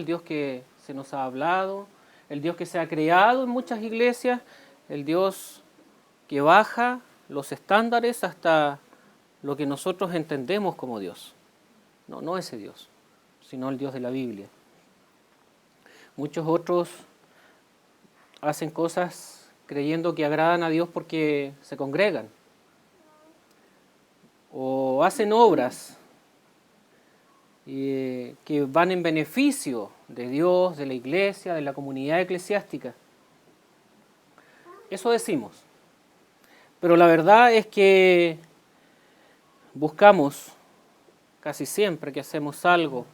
el Dios que se nos ha hablado, el Dios que se ha creado en muchas iglesias, el Dios que baja los estándares hasta lo que nosotros entendemos como Dios. No ese Dios, sino el Dios de la Biblia. Muchos otros hacen cosas creyendo que agradan a Dios porque se congregan, o hacen obras que van en beneficio de Dios, de la iglesia, de la comunidad eclesiástica. Eso decimos. Pero la verdad es que buscamos, casi siempre que hacemos algo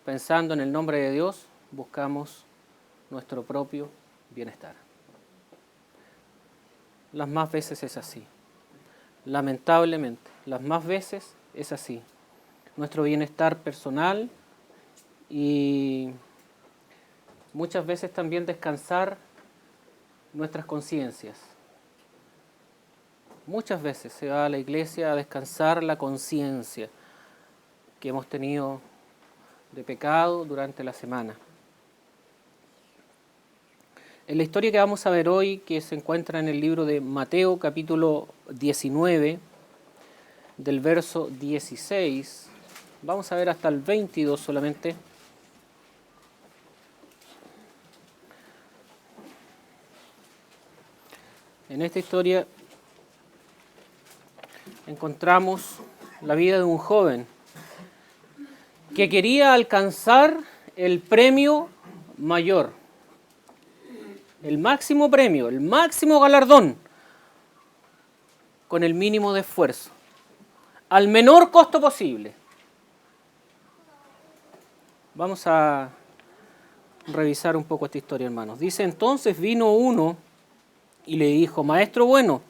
pensando en el nombre de Dios, buscamos nuestro propio bienestar. Las más veces es así. Lamentablemente, las más veces es así. Nuestro bienestar personal y muchas veces también descansar nuestras conciencias. Muchas veces se va a la iglesia a descansar la conciencia que hemos tenido de pecado durante la semana. En la historia que vamos a ver hoy, que se encuentra en el libro de Mateo, capítulo 19, del verso 16, vamos a ver hasta el 22 solamente. En esta historia encontramos la vida de un joven que quería alcanzar el premio mayor, el máximo premio, el máximo galardón, con el mínimo de esfuerzo, al menor costo posible. Vamos a revisar un poco esta historia, hermanos. Dice: entonces vino uno y le dijo: Maestro bueno,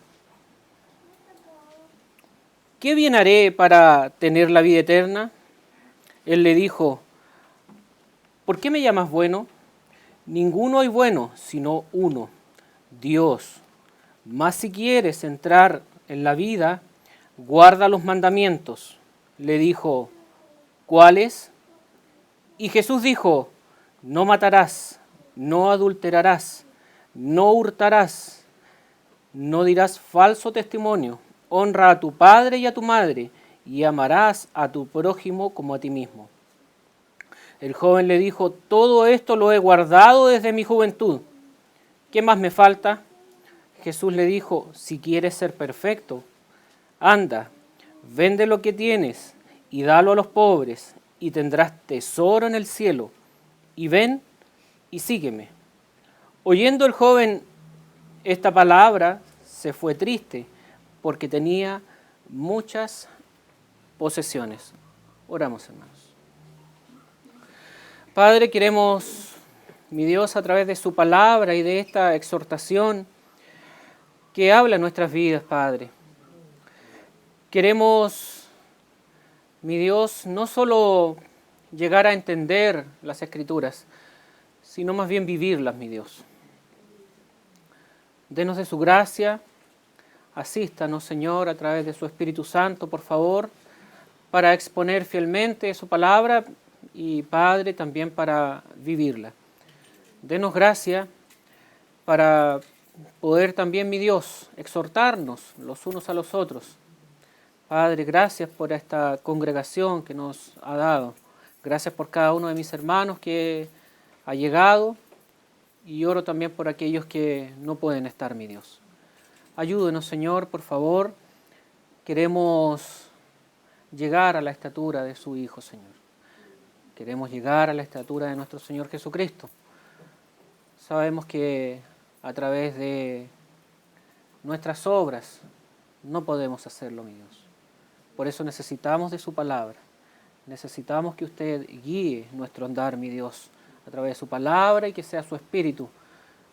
¿qué bien haré para tener la vida eterna? Él le dijo: ¿por qué me llamas bueno? Ninguno hay bueno, sino uno, Dios. Mas si quieres entrar en la vida, guarda los mandamientos. Le dijo: ¿cuáles? Y Jesús dijo: no matarás, no adulterarás, no hurtarás, no dirás falso testimonio, honra a tu padre y a tu madre, y amarás a tu prójimo como a ti mismo. El joven le dijo: todo esto lo he guardado desde mi juventud. ¿Qué más me falta? Jesús le dijo: si quieres ser perfecto, anda, vende lo que tienes y dalo a los pobres, y tendrás tesoro en el cielo. Y ven y sígueme. Oyendo el joven esta palabra, se fue triste, porque tenía muchas posesiones. Oramos, hermanos. Padre, queremos, mi Dios, a través de su palabra y de esta exhortación que habla en nuestras vidas, Padre. Queremos, mi Dios, no solo llegar a entender las Escrituras, sino más bien vivirlas, mi Dios. Denos de su gracia, asístanos, Señor, a través de su Espíritu Santo, por favor, para exponer fielmente su palabra y, Padre, también para vivirla. Denos gracia para poder también, mi Dios, exhortarnos los unos a los otros. Padre, gracias por esta congregación que nos ha dado. Gracias por cada uno de mis hermanos que ha llegado, y oro también por aquellos que no pueden estar, mi Dios. Ayúdenos, Señor, por favor. Queremos llegar a la estatura de su Hijo, Señor. Queremos llegar a la estatura de nuestro Señor Jesucristo. Sabemos que a través de nuestras obras no podemos hacerlo, mi Dios. Por eso necesitamos de su palabra. Necesitamos que usted guíe nuestro andar, mi Dios, a través de su palabra, y que sea su Espíritu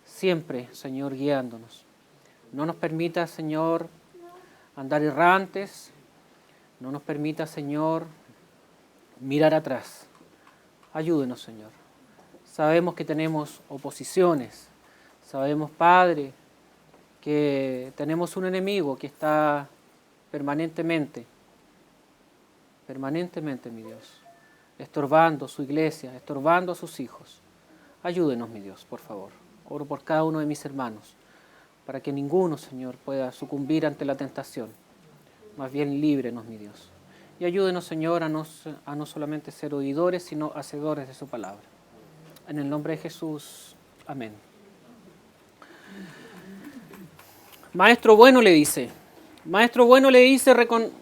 siempre, Señor, guiándonos. No nos permita, Señor, andar errantes. No nos permita, Señor, mirar atrás. Ayúdenos, Señor. Sabemos que tenemos oposiciones. Sabemos, Padre, que tenemos un enemigo que está permanentemente, mi Dios, estorbando su iglesia, estorbando a sus hijos. Ayúdenos, mi Dios, por favor. Oro por cada uno de mis hermanos, para que ninguno, Señor, pueda sucumbir ante la tentación. Más bien líbrenos, mi Dios. Y ayúdenos, Señor, a no solamente ser oidores, sino hacedores de su palabra. En el nombre de Jesús. Amén. Maestro bueno le dice. Maestro bueno le dice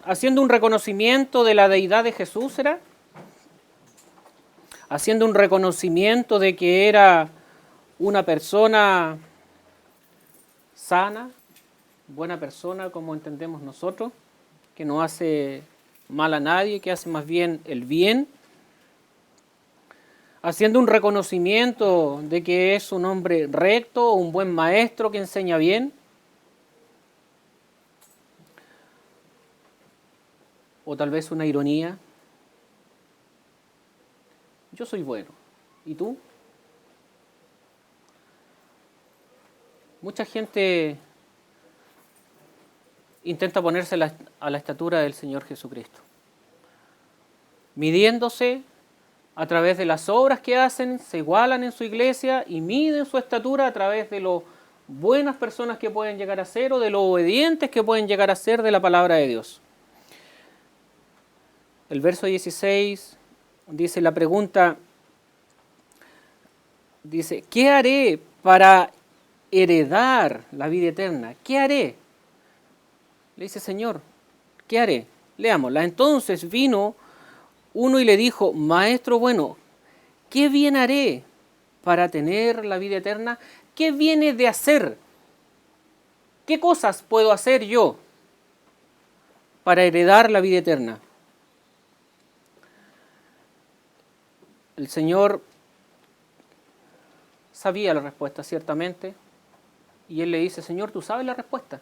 haciendo un reconocimiento de la deidad de Jesús, ¿será? Haciendo un reconocimiento de que era una persona sana, buena persona, como entendemos nosotros, que no hace mal a nadie, que hace más bien el bien, haciendo un reconocimiento de que es un hombre recto, un buen maestro que enseña bien, o tal vez una ironía. Yo soy bueno, ¿y tú? Mucha gente intenta ponerse a la estatura del Señor Jesucristo, midiéndose a través de las obras que hacen, se igualan en su iglesia y miden su estatura a través de lo buenas personas que pueden llegar a ser o de lo obedientes que pueden llegar a ser de la palabra de Dios. El verso 16 dice la pregunta, dice, ¿qué haré para heredar la vida eterna? ¿Qué haré? Le dice, Señor, ¿qué haré? Leámosla. Entonces vino uno y le dijo, Maestro bueno, ¿qué bien haré para tener la vida eterna? ¿Qué viene de hacer? ¿Qué cosas puedo hacer yo para heredar la vida eterna? El Señor sabía la respuesta, ciertamente, y Él le dice, Señor, tú sabes la respuesta.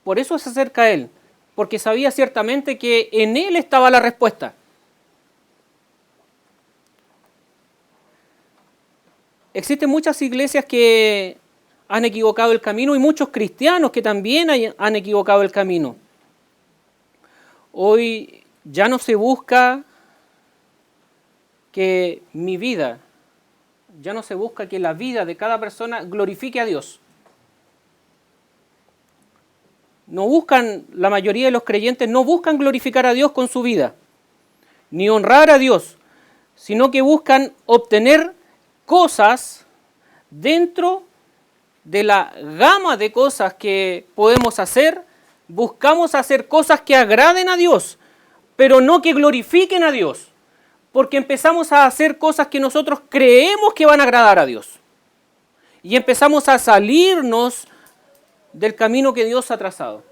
Por eso se acerca a Él, porque sabía ciertamente que en Él estaba la respuesta. Existen muchas iglesias que han equivocado el camino y muchos cristianos que también han equivocado el camino. Hoy ya no se busca que mi vida, ya no se busca que la vida de cada persona glorifique a Dios. No buscan, la mayoría de los creyentes no buscan glorificar a Dios con su vida, ni honrar a Dios, sino que buscan obtener cosas dentro de la gama de cosas que podemos hacer. Buscamos hacer cosas que agraden a Dios, pero no que glorifiquen a Dios. Porque empezamos a hacer cosas que nosotros creemos que van a agradar a Dios. Y empezamos a salirnos del camino que Dios ha trazado.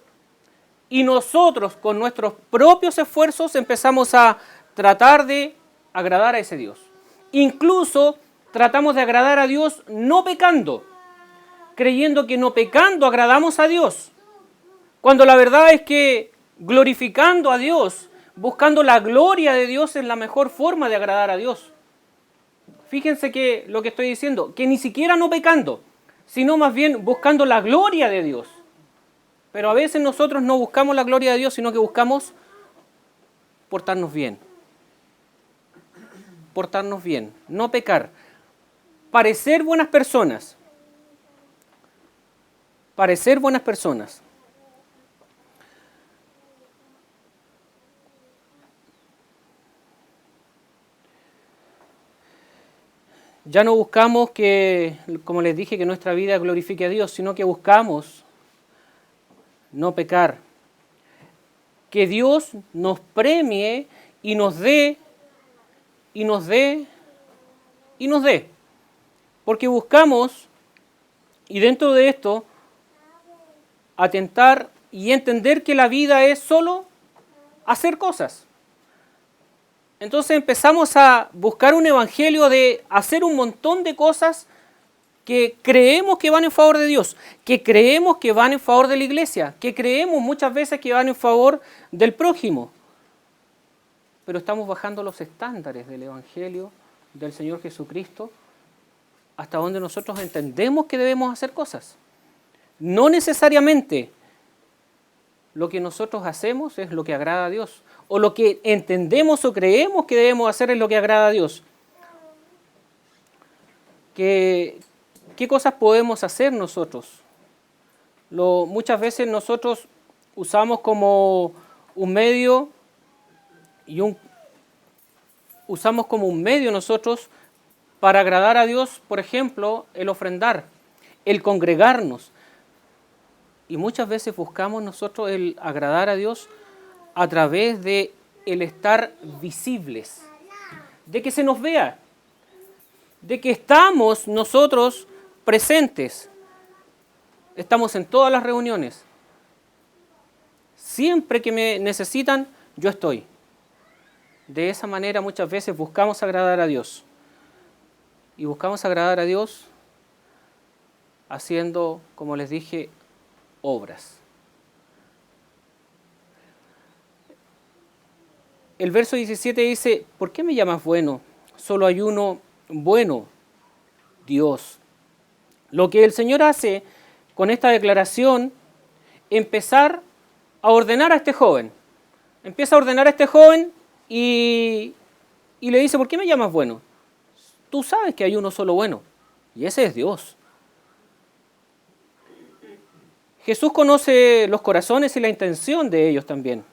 Y nosotros, con nuestros propios esfuerzos, empezamos a tratar de agradar a ese Dios. Incluso tratamos de agradar a Dios no pecando, creyendo que no pecando agradamos a Dios. Cuando la verdad es que glorificando a Dios, buscando la gloria de Dios es la mejor forma de agradar a Dios. Fíjense que lo que estoy diciendo, que ni siquiera no pecando, sino más bien buscando la gloria de Dios. Pero a veces nosotros no buscamos la gloria de Dios, sino que buscamos portarnos bien. Portarnos bien, no pecar. Parecer buenas personas. Parecer buenas personas. Ya no buscamos que, como les dije, que nuestra vida glorifique a Dios, sino que buscamos no pecar. Que Dios nos premie y nos dé, y nos dé, y nos dé. Porque buscamos, y dentro de esto, atentar y entender que la vida es solo hacer cosas. Entonces empezamos a buscar un evangelio de hacer un montón de cosas que creemos que van en favor de Dios, que creemos que van en favor de la iglesia, que creemos muchas veces que van en favor del prójimo. Pero estamos bajando los estándares del evangelio del Señor Jesucristo hasta donde nosotros entendemos que debemos hacer cosas. No necesariamente lo que nosotros hacemos es lo que agrada a Dios, o lo que entendemos o creemos que debemos hacer es lo que agrada a Dios. ¿Qué cosas podemos hacer nosotros? Muchas veces nosotros usamos como un medio usamos como un medio nosotros para agradar a Dios, por ejemplo, el ofrendar, el congregarnos. Y muchas veces buscamos nosotros el agradar a Dios a través de el estar visibles, de que se nos vea, de que estamos nosotros presentes. Estamos en todas las reuniones. Siempre que me necesitan, yo estoy. De esa manera muchas veces buscamos agradar a Dios. Y buscamos agradar a Dios haciendo, como les dije, obras. El verso 17 dice, ¿por qué me llamas bueno? Solo hay uno bueno, Dios. Lo que el Señor hace con esta declaración, empezar a ordenar a este joven. Empieza a ordenar a este joven y le dice, ¿por qué me llamas bueno? Tú sabes que hay uno solo bueno, y ese es Dios. Jesús conoce los corazones y la intención de ellos también.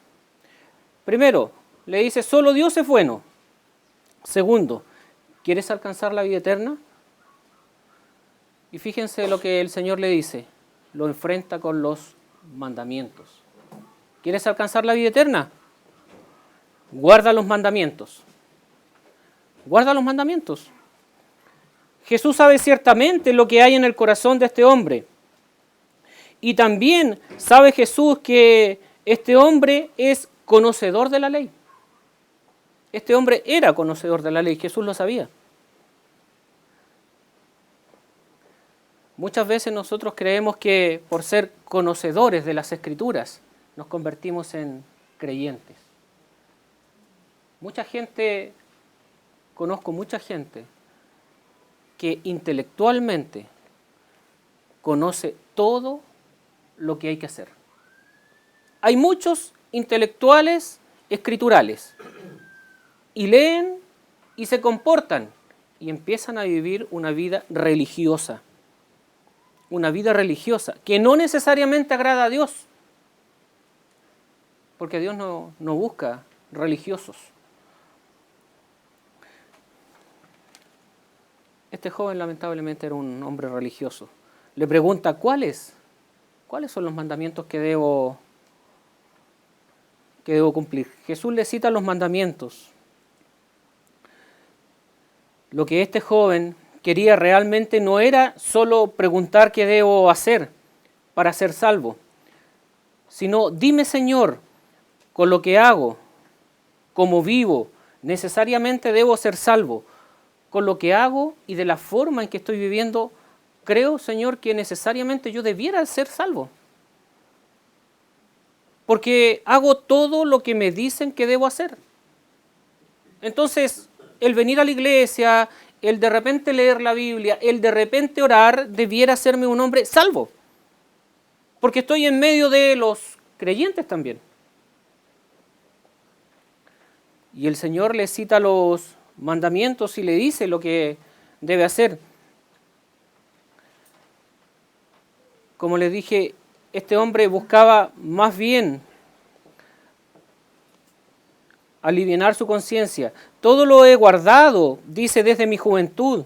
Primero, le dice, solo Dios es bueno. Segundo, ¿quieres alcanzar la vida eterna? Y fíjense lo que el Señor le dice, lo enfrenta con los mandamientos. ¿Quieres alcanzar la vida eterna? Guarda los mandamientos. Guarda los mandamientos. Jesús sabe ciertamente lo que hay en el corazón de este hombre. Y también sabe Jesús que este hombre es conocedor de la ley. Este hombre era conocedor de la ley, Jesús lo sabía. Muchas veces nosotros creemos que por ser conocedores de las Escrituras nos convertimos en creyentes. Conozco mucha gente que intelectualmente conoce todo lo que hay que hacer. Hay muchos intelectuales escriturales y leen y se comportan y empiezan a vivir una vida religiosa que no necesariamente agrada a Dios, porque Dios no busca religiosos. Este joven lamentablemente era un hombre religioso. Le pregunta, ¿cuáles son los mandamientos que debo cumplir? Jesús le cita los mandamientos. Lo que este joven quería realmente no era solo preguntar qué debo hacer para ser salvo, sino dime, Señor, con lo que hago, cómo vivo, necesariamente debo ser salvo. Con lo que hago y de la forma en que estoy viviendo, creo, Señor, que necesariamente yo debiera ser salvo. Porque hago todo lo que me dicen que debo hacer. Entonces, el venir a la iglesia, el de repente leer la Biblia, el de repente orar, debiera hacerme un hombre salvo. Porque estoy en medio de los creyentes también. Y el Señor le cita los mandamientos y le dice lo que debe hacer. Como les dije, este hombre buscaba más bien alivianar su conciencia. Todo lo he guardado, dice, desde mi juventud.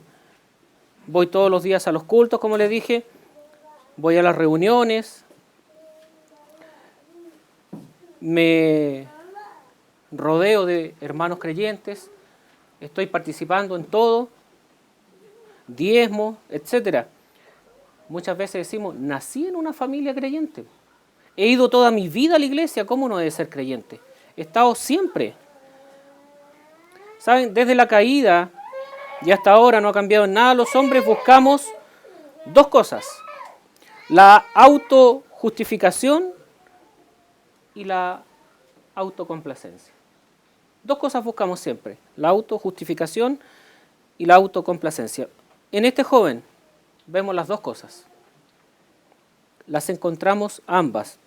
Voy todos los días a los cultos, como les dije, voy a las reuniones, me rodeo de hermanos creyentes, estoy participando en todo, diezmo, etc. Muchas veces decimos, nací en una familia creyente, he ido toda mi vida a la iglesia, ¿cómo no he de ser creyente? He estado siempre. ¿Saben? Desde la caída y hasta ahora no ha cambiado en nada. Los hombres buscamos dos cosas: la autojustificación y la autocomplacencia. Dos cosas buscamos siempre: la autojustificación y la autocomplacencia. En este joven vemos las dos cosas. Las encontramos ambas.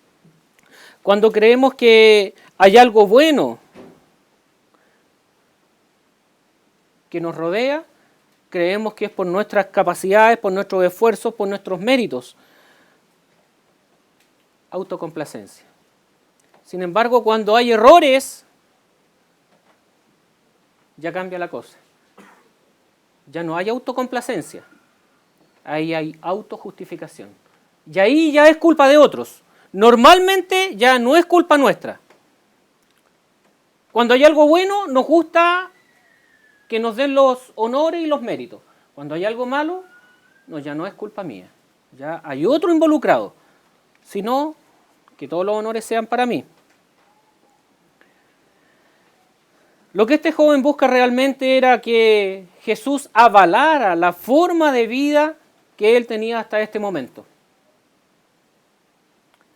Cuando creemos que hay algo bueno que nos rodea, creemos que es por nuestras capacidades, por nuestros esfuerzos, por nuestros méritos. Autocomplacencia. Sin embargo, cuando hay errores, ya cambia la cosa. Ya no hay autocomplacencia. Ahí hay autojustificación. Y ahí ya es culpa de otros. Normalmente ya no es culpa nuestra. Cuando hay algo bueno, nos gusta que nos den los honores y los méritos. Cuando hay algo malo, no, ya no es culpa mía. Ya hay otro involucrado. Sino que todos los honores sean para mí. Lo que este joven busca realmente era que Jesús avalara la forma de vida que él tenía hasta este momento.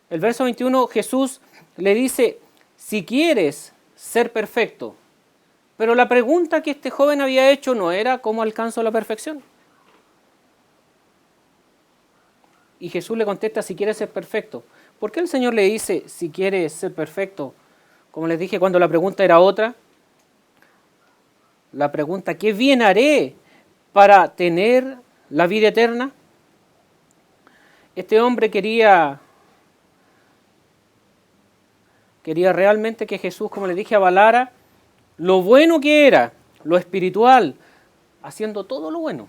El verso 21, Jesús le dice, si quieres ser perfecto. Pero la pregunta que este joven había hecho no era cómo alcanzo la perfección. Y Jesús le contesta, si quieres ser perfecto. ¿Por qué el Señor le dice, si quieres ser perfecto? Como les dije cuando la pregunta era otra. La pregunta, ¿qué bien haré para tener la vida eterna? Este hombre quería realmente que Jesús, como les dije, avalara lo bueno que era, lo espiritual, haciendo todo lo bueno.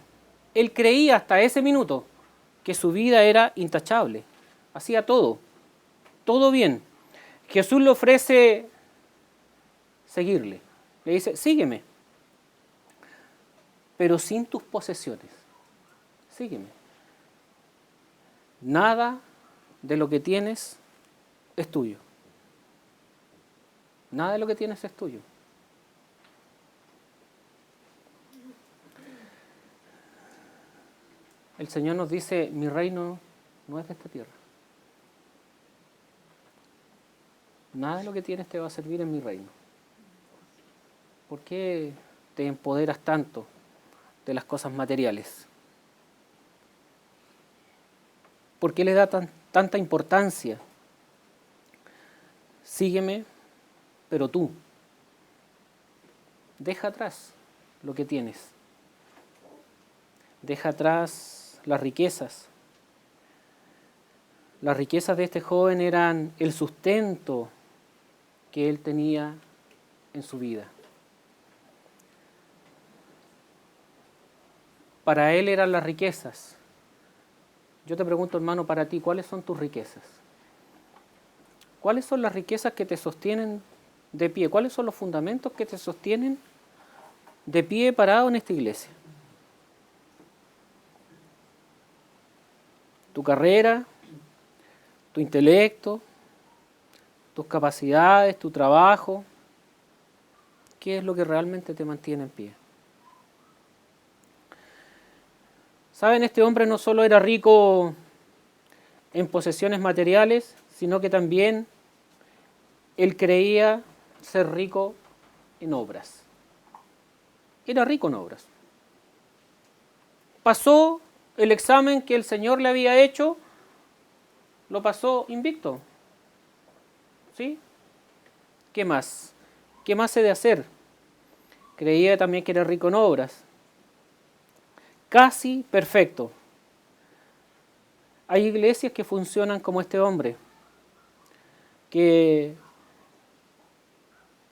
Él creía hasta ese minuto que su vida era intachable. Hacía todo bien. Jesús le ofrece seguirle. Le dice, sígueme, pero sin tus posesiones. Sígueme. Nada de lo que tienes es tuyo. Nada de lo que tienes es tuyo. El Señor nos dice, mi reino no es de esta tierra. Nada de lo que tienes te va a servir en mi reino. ¿Por qué te empoderas tanto de las cosas materiales? ¿Por qué le da tanta importancia? Sígueme, pero tú, deja atrás lo que tienes. Deja atrás las riquezas. Las riquezas de este joven eran el sustento que él tenía en su vida. Para él eran las riquezas. Yo te pregunto, hermano, para ti, ¿cuáles son tus riquezas? ¿Cuáles son las riquezas que te sostienen de pie? ¿Cuáles son los fundamentos que te sostienen de pie parado en esta iglesia? Tu carrera, tu intelecto, tus capacidades, tu trabajo. ¿Qué es lo que realmente te mantiene en pie? ¿Saben? Este hombre no solo era rico en posesiones materiales, sino que también él creía ser rico en obras. Era rico en obras. Pasó el examen que el Señor le había hecho, lo pasó invicto. ¿Sí? ¿Qué más? ¿Qué más he de hacer? Creía también que era rico en obras. Casi perfecto. Hay iglesias que funcionan como este hombre, que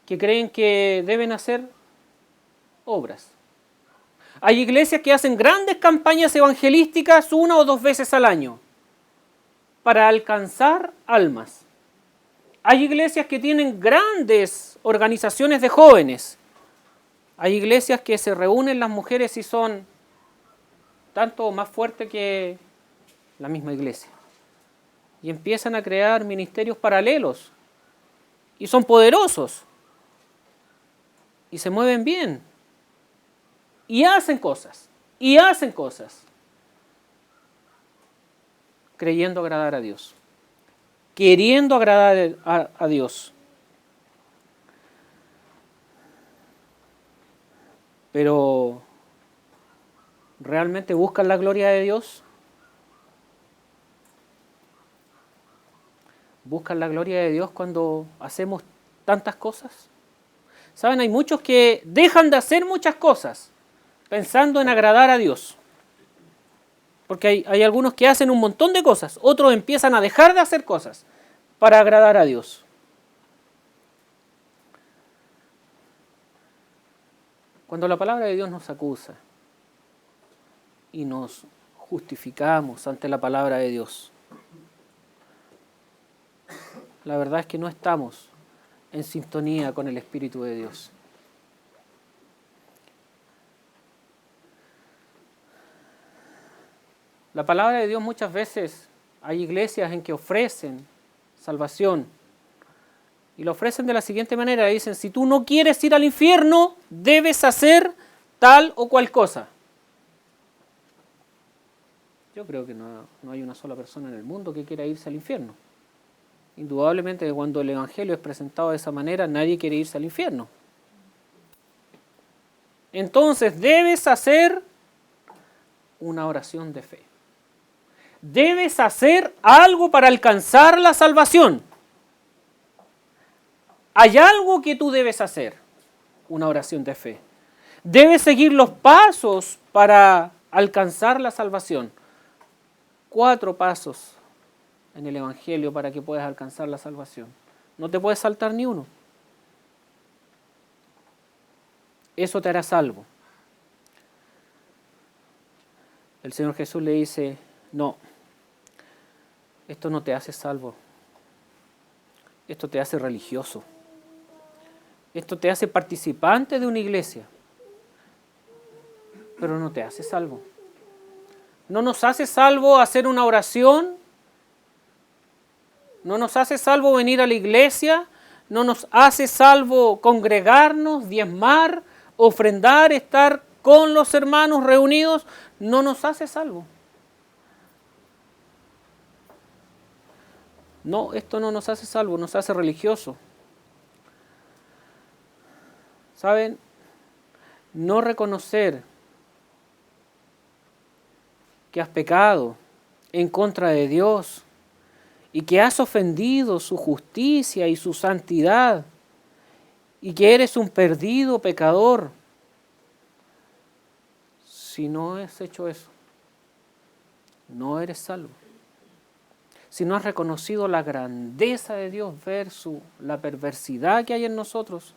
creen que deben hacer obras. Hay iglesias que hacen grandes campañas evangelísticas 1 o 2 veces al año para alcanzar almas. Hay iglesias que tienen grandes organizaciones de jóvenes. Hay iglesias que se reúnen las mujeres y son tanto más fuertes que la misma iglesia. Y empiezan a crear ministerios paralelos. Y son poderosos. Y se mueven bien. Y hacen cosas. Y hacen cosas. Creyendo agradar a Dios. Queriendo agradar a Dios. Pero ¿realmente buscan la gloria de Dios? buscan la gloria de Dios cuando hacemos tantas cosas? ¿Saben? Hay muchos que dejan de hacer muchas cosas pensando en agradar a Dios. Porque hay algunos que hacen un montón de cosas, otros empiezan a dejar de hacer cosas para agradar a Dios. Cuando la palabra de Dios nos acusa y nos justificamos ante la palabra de Dios, la verdad es que no estamos en sintonía con el Espíritu de Dios. La palabra de Dios muchas veces, hay iglesias en que ofrecen salvación y lo ofrecen de la siguiente manera: dicen, si tú no quieres ir al infierno, debes hacer tal o cual cosa. Yo creo que no hay una sola persona en el mundo que quiera irse al infierno. Indudablemente, cuando el Evangelio es presentado de esa manera, nadie quiere irse al infierno. Entonces, debes hacer una oración de fe. Debes hacer algo para alcanzar la salvación. Hay algo que tú debes hacer, una oración de fe. Debes seguir los pasos para alcanzar la salvación. 4 pasos en el Evangelio para que puedas alcanzar la salvación. No te puedes saltar ni uno. Eso te hará salvo. El Señor Jesús le dice, no, esto no te hace salvo. Esto te hace religioso. Esto te hace participante de una iglesia. Pero no te hace salvo. No nos hace salvo hacer una oración. No nos hace salvo venir a la iglesia. No nos hace salvo congregarnos, diezmar, ofrendar, estar con los hermanos reunidos. No nos hace salvo. No, esto no nos hace salvo, nos hace religioso. ¿Saben? No reconocer que has pecado en contra de Dios y que has ofendido su justicia y su santidad y que eres un perdido pecador. Si no has hecho eso, no eres salvo. Si no has reconocido la grandeza de Dios versus la perversidad que hay en nosotros,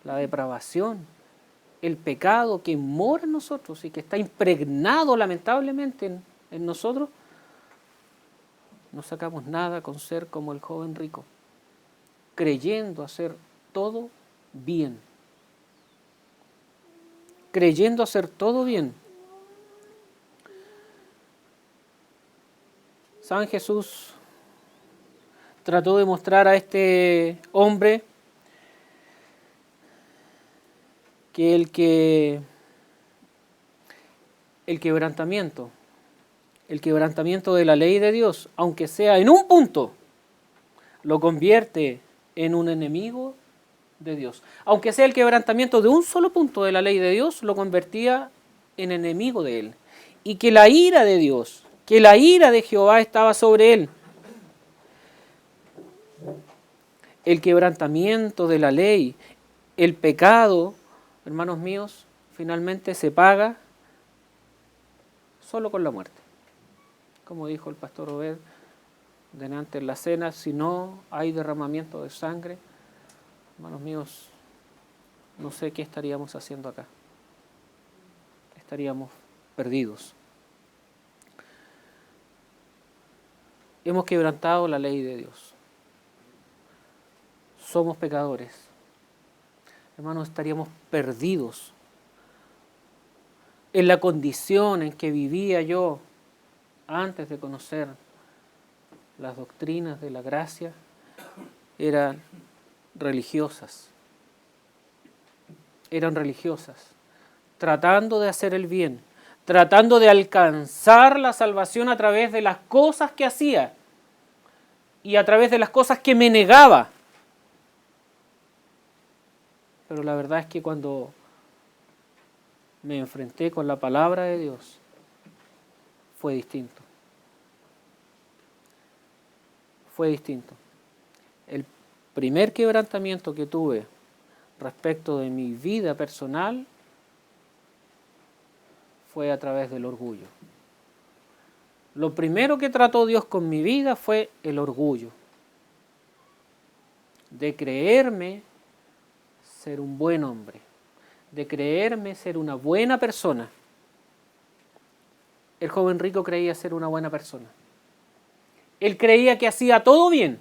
la depravación, el pecado que mora en nosotros y que está impregnado lamentablemente en nosotros, no sacamos nada con ser como el joven rico, creyendo hacer todo bien. Creyendo hacer todo bien. San Jesús trató de mostrar a este hombre que el quebrantamiento de la ley de Dios, aunque sea en un punto, lo convierte en un enemigo de Dios. Aunque sea el quebrantamiento de un solo punto de la ley de Dios, lo convertía en enemigo de él. Y que la ira de Dios, que la ira de Jehová estaba sobre él. El quebrantamiento de la ley, el pecado, hermanos míos, finalmente se paga solo con la muerte. Como dijo el pastor Obed delante en la cena, si no hay derramamiento de sangre, hermanos míos, no sé qué estaríamos haciendo acá. Estaríamos perdidos. Hemos quebrantado la ley de Dios. Somos pecadores. Hermanos, estaríamos perdidos en la condición en que vivía yo antes de conocer las doctrinas de la gracia. Eran religiosas, tratando de hacer el bien, tratando de alcanzar la salvación a través de las cosas que hacía y a través de las cosas que me negaba. Pero la verdad es que cuando me enfrenté con la palabra de Dios, fue distinto. Fue distinto. el primer quebrantamiento que tuve respecto de mi vida personal fue a través del orgullo. Lo primero que trató Dios con mi vida fue el orgullo, de creerme ser un buen hombre, de creerme ser una buena persona. El joven rico creía ser una buena persona. Él creía que hacía todo bien.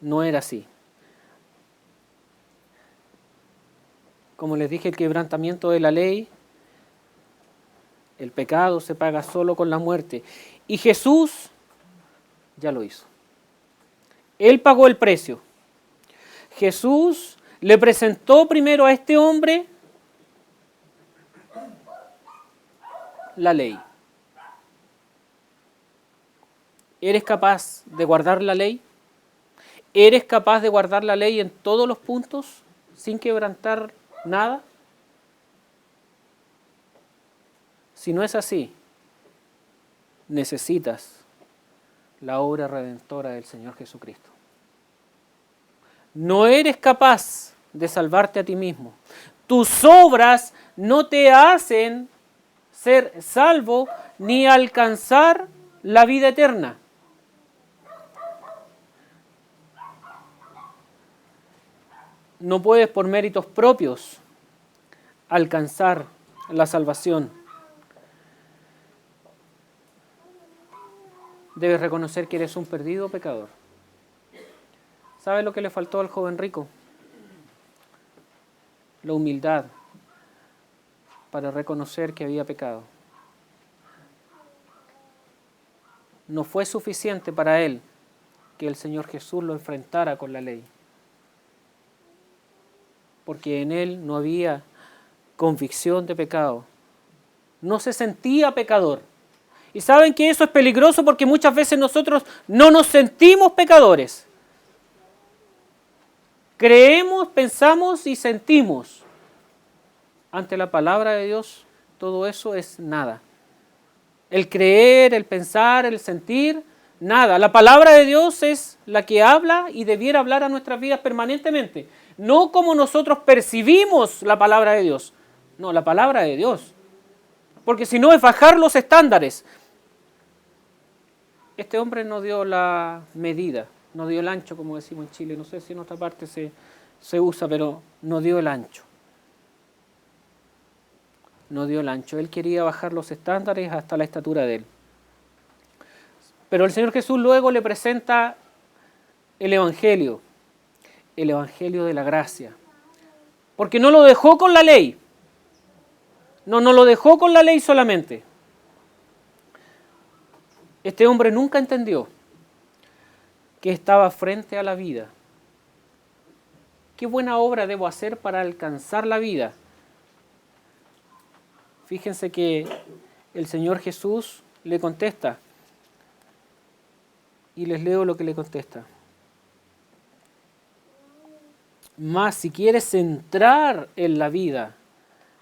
No era así. Como les dije, el quebrantamiento de la ley, el pecado se paga solo con la muerte. Y Jesús ya lo hizo. Él pagó el precio. Jesús le presentó primero a este hombre la ley. ¿Eres capaz de guardar la ley? ¿Eres capaz de guardar la ley en todos los puntos sin quebrantar nada? Si no es así, necesitas la obra redentora del Señor Jesucristo. No eres capaz de salvarte a ti mismo. Tus obras no te hacen ser salvo ni alcanzar la vida eterna. No puedes por méritos propios alcanzar la salvación. Debes reconocer que eres un perdido pecador. ¿Sabes lo que le faltó al joven rico? La humildad para reconocer que había pecado. No fue suficiente para él que el Señor Jesús lo enfrentara con la ley, porque en él no había convicción de pecado. No se sentía pecador. Y saben que eso es peligroso porque muchas veces nosotros no nos sentimos pecadores. Creemos, pensamos y sentimos. Ante la palabra de Dios, todo eso es nada. El creer, el pensar, el sentir, nada. La palabra de Dios es la que habla y debiera hablar a nuestras vidas permanentemente. No como nosotros percibimos la palabra de Dios. No, la palabra de Dios. Porque si no es bajar los estándares. Este hombre no dio la medida, no dio el ancho, como decimos en Chile. No sé si en otra parte se usa, pero no dio el ancho. No dio el ancho. Él quería bajar los estándares hasta la estatura de él. Pero el Señor Jesús luego le presenta el Evangelio de la gracia. Porque no lo dejó con la ley. No lo dejó con la ley solamente. Este hombre nunca entendió que estaba frente a la vida. ¿Qué buena obra debo hacer para alcanzar la vida? Fíjense que el Señor Jesús le contesta. Y les leo lo que le contesta. Mas si quieres entrar en la vida,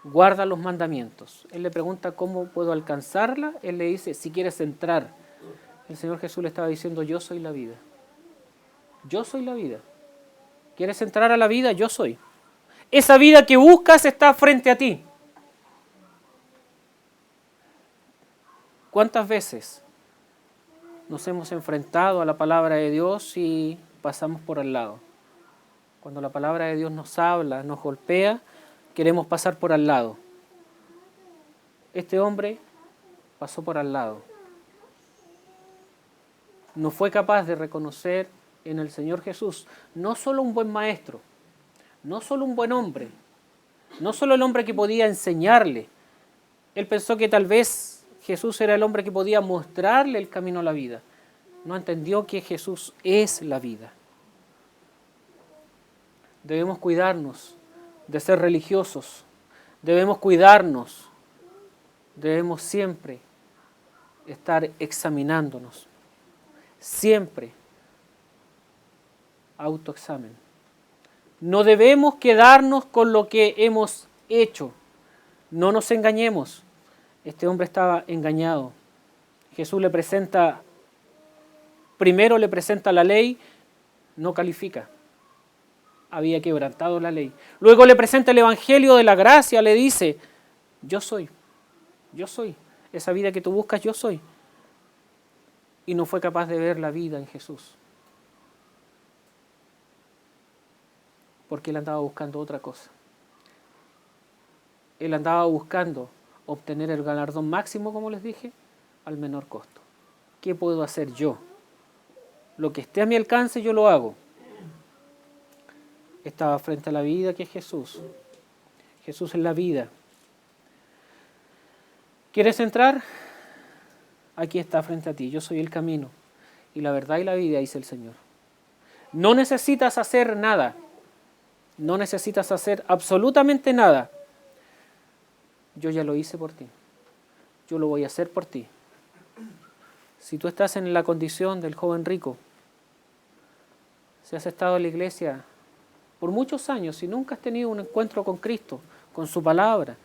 guarda los mandamientos. Él le pregunta cómo puedo alcanzarla. Él le dice, si quieres entrar. El Señor Jesús le estaba diciendo, yo soy la vida. Yo soy la vida. ¿Quieres entrar a la vida? Yo soy. Esa vida que buscas está frente a ti. ¿Cuántas veces nos hemos enfrentado a la palabra de Dios y pasamos por al lado? Cuando la palabra de Dios nos habla, nos golpea, queremos pasar por al lado. Este hombre pasó por al lado. No fue capaz de reconocer en el Señor Jesús no solo un buen maestro, no solo un buen hombre, no solo el hombre que podía enseñarle. Él pensó que tal vez Jesús era el hombre que podía mostrarle el camino a la vida. No entendió que Jesús es la vida. Debemos cuidarnos de ser religiosos. Debemos cuidarnos. Debemos siempre estar examinándonos. Siempre autoexamen. No debemos quedarnos con lo que hemos hecho. No nos engañemos. Este hombre estaba engañado. Jesús le presenta primero le presenta la ley, no califica. Había quebrantado la ley. Luego le presenta el Evangelio de la gracia, le dice, yo soy. Esa vida que tú buscas, yo soy. Y no fue capaz de ver la vida en Jesús. Porque él andaba buscando otra cosa. Él andaba buscando obtener el galardón máximo, como les dije, al menor costo. ¿Qué puedo hacer yo? Lo que esté a mi alcance, yo lo hago. Estaba frente a la vida que es Jesús. Jesús es la vida. ¿Quieres entrar? Aquí está frente a ti. Yo soy el camino y la verdad y la vida, dice el Señor. No necesitas hacer nada. No necesitas hacer absolutamente nada. Yo ya lo hice por ti. Yo lo voy a hacer por ti. Si tú estás en la condición del joven rico, si has estado en la iglesia por muchos años y nunca has tenido un encuentro con Cristo, con su palabra,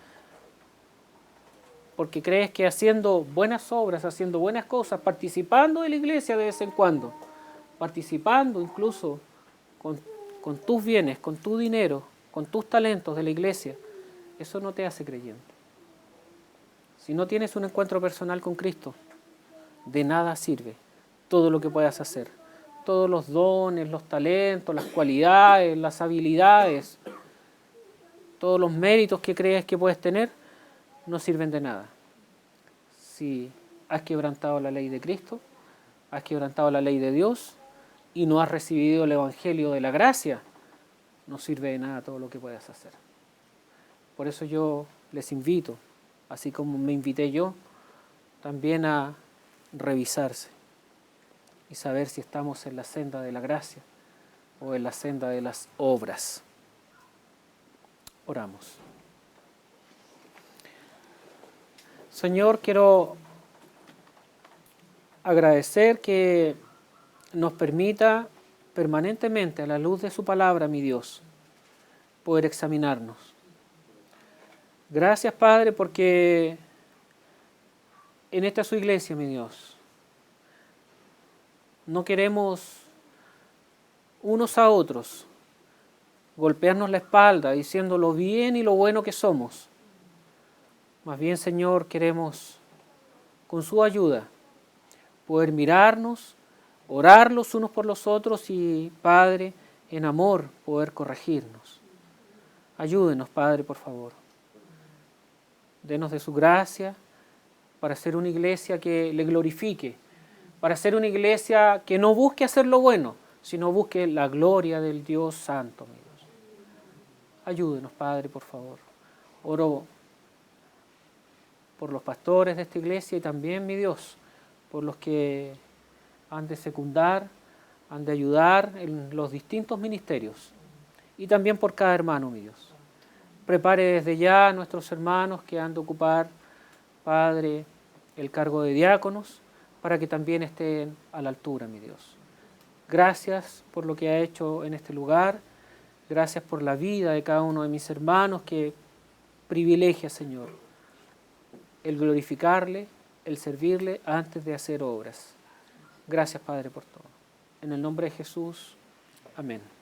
porque crees que haciendo buenas obras, haciendo buenas cosas, participando de la iglesia de vez en cuando, participando incluso con tus bienes, con tu dinero, con tus talentos de la iglesia, eso no te hace creyente. Si no tienes un encuentro personal con Cristo, de nada sirve todo lo que puedas hacer. Todos los dones, los talentos, las cualidades, las habilidades, todos los méritos que crees que puedes tener, no sirven de nada. Si has quebrantado la ley de Cristo, has quebrantado la ley de Dios y no has recibido el Evangelio de la gracia, no sirve de nada todo lo que puedas hacer. Por eso yo les invito, así como me invité yo, también a revisarse y saber si estamos en la senda de la gracia o en la senda de las obras. Oramos. Señor, quiero agradecer que nos permita permanentemente a la luz de su palabra, mi Dios, poder examinarnos. Gracias, Padre, porque en esta su iglesia, mi Dios, no queremos unos a otros golpearnos la espalda diciendo lo bien y lo bueno que somos. Más bien, Señor, queremos, con su ayuda, poder mirarnos, orar los unos por los otros y, Padre, en amor, poder corregirnos. Ayúdenos, Padre, por favor. Denos de su gracia para ser una iglesia que le glorifique, para ser una iglesia que no busque hacer lo bueno, sino busque la gloria del Dios Santo, mi Dios. Ayúdenos, Padre, por favor. Oro por los pastores de esta iglesia y también, mi Dios, por los que han de secundar, han de ayudar en los distintos ministerios y también por cada hermano, mi Dios. Prepare desde ya a nuestros hermanos que han de ocupar, Padre, el cargo de diáconos, para que también estén a la altura, mi Dios. Gracias por lo que ha hecho en este lugar. Gracias por la vida de cada uno de mis hermanos que privilegia, Señor, el glorificarle, el servirle antes de hacer obras. Gracias, Padre, por todo. En el nombre de Jesús. Amén.